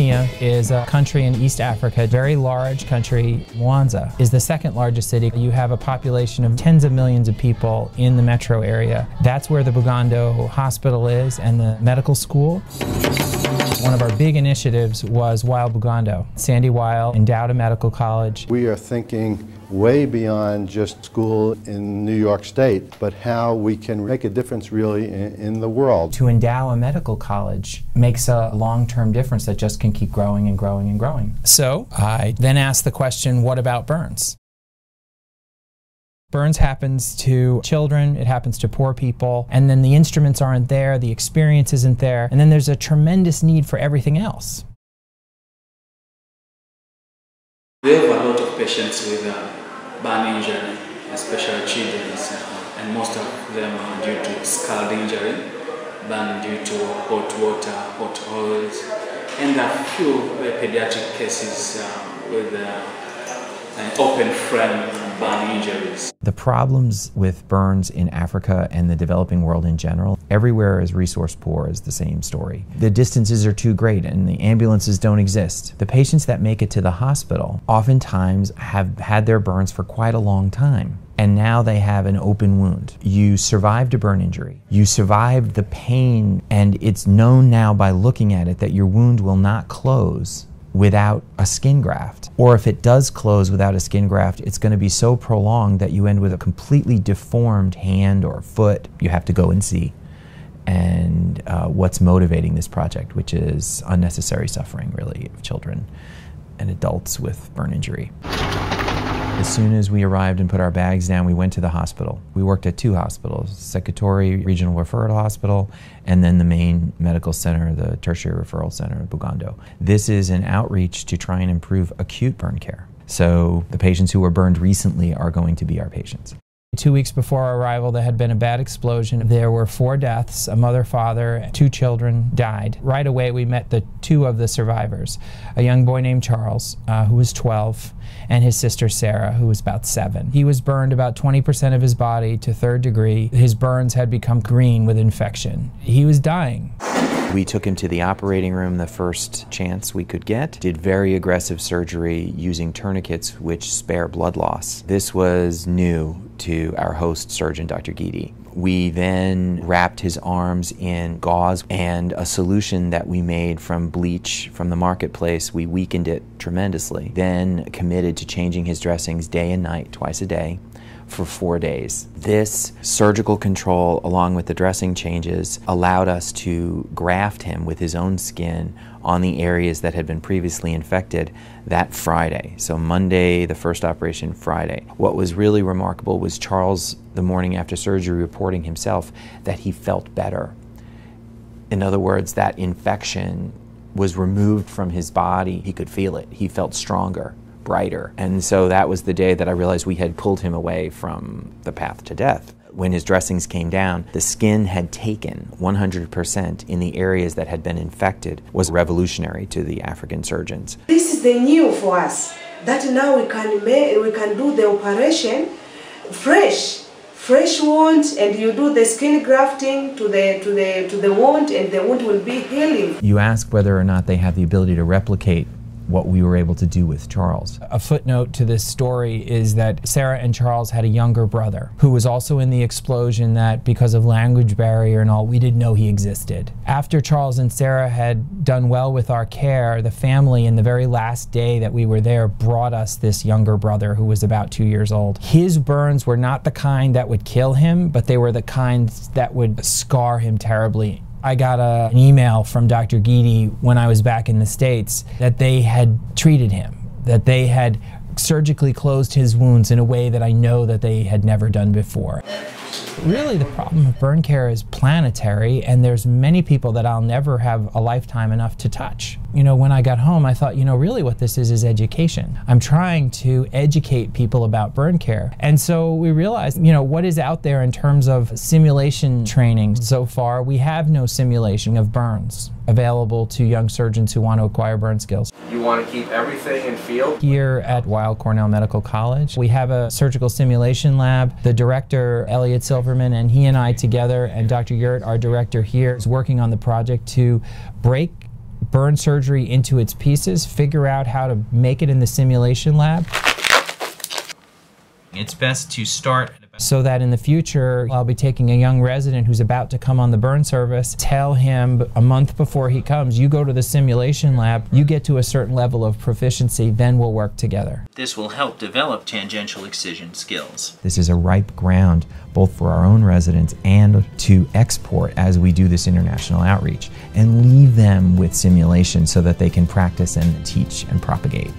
Tanzania is a country in East Africa, very large country. Mwanza is the second largest city. You have a population of tens of millions of people in the metro area. That's where the Bugando Hospital is and the medical school. One of our big initiatives was Wild Bugando. Sandy Weil endowed a medical college. We are thinking way beyond just school in New York State, but how we can make a difference really in the world. To endow a medical college makes a long-term difference that just can keep growing and growing and growing. So I then asked the question, what about burns? Burns happens to children, it happens to poor people, and then the instruments aren't there, the experience isn't there, and then there's a tremendous need for everything else. We have a lot of patients with burn injury, especially children, and most of them are due to scald injury, burn due to hot water, hot oils, and a few pediatric cases with open frame burn injuries. The problems with burns in Africa and the developing world in general, everywhere is resource poor is the same story. The distances are too great and the ambulances don't exist. The patients that make it to the hospital oftentimes have had their burns for quite a long time. And now they have an open wound. You survived a burn injury. You survived the pain, and it's known now by looking at it that your wound will not close without a skin graft. Or if it does close without a skin graft, it's going to be so prolonged that you end with a completely deformed hand or foot. You have to go and see. And what's motivating this project, which is unnecessary suffering, really, of children and adults with burn injury. As soon as we arrived and put our bags down, we went to the hospital. We worked at two hospitals, Sekotori Regional Referral Hospital, and then the main medical center, the Tertiary Referral Center, Bugando. This is an outreach to try and improve acute burn care. So the patients who were burned recently are going to be our patients. 2 weeks before our arrival, there had been a bad explosion. There were 4 deaths. A mother, father, 2 children died. Right away, we met the 2 of the survivors. A young boy named Charles, who was 12, and his sister Sarah, who was about 7. He was burned about 20% of his body to 3rd degree. His burns had become green with infection. He was dying. We took him to the operating room the first chance we could get, did very aggressive surgery using tourniquets which spare blood loss. This was new to our host surgeon, Dr. Gidi. We then wrapped his arms in gauze and a solution that we made from bleach from the marketplace. We weakened it tremendously. Then committed to changing his dressings day and night, twice a day, for 4 days. This surgical control, along with the dressing changes, allowed us to graft him with his own skin on the areas that had been previously infected that Friday. So Monday, the first operation, Friday. What was really remarkable was Charles, the morning after surgery, reporting himself that he felt better. In other words, that infection was removed from his body. He could feel it. He felt stronger, brighter. And so that was the day that I realized we had pulled him away from the path to death. When his dressings came down, the skin had taken 100% in the areas that had been infected. Was revolutionary to the African surgeons. This is the new for us, that now we can do the operation fresh wounds, and you do the skin grafting to the wound, and the wound will be healing. You ask whether or not they have the ability to replicate what we were able to do with Charles. A footnote to this story is that Sarah and Charles had a younger brother who was also in the explosion that, because of language barrier and all, we didn't know he existed. After Charles and Sarah had done well with our care, the family, in the very last day that we were there, brought us this younger brother who was about 2 years old. His burns were not the kind that would kill him, but they were the kinds that would scar him terribly. I got an email from Dr. Gidi when I was back in the States that they had treated him, that they had surgically closed his wounds in a way that I know that they had never done before. Really, the problem of burn care is planetary, and there's many people that I'll never have a lifetime enough to touch. You know, when I got home, I thought, you know, really what this is education. I'm trying to educate people about burn care. And so we realized, you know, what is out there in terms of simulation training. So far, we have no simulation of burns available to young surgeons who want to acquire burn skills. You want to keep everything in field? Here at Weill Cornell Medical College, we have a surgical simulation lab. The director, Elliot Silverman, and he and I together, and Dr. Yurt, our director here, is working on the project to break burn surgery into its pieces, figure out how to make it in the simulation lab. It's best to start so that in the future, I'll be taking a young resident who's about to come on the burn service, tell him a month before he comes, you go to the simulation lab, you get to a certain level of proficiency, then we'll work together. This will help develop tangential excision skills. This is a ripe ground both for our own residents and to export as we do this international outreach and leave them with simulation so that they can practice and teach and propagate.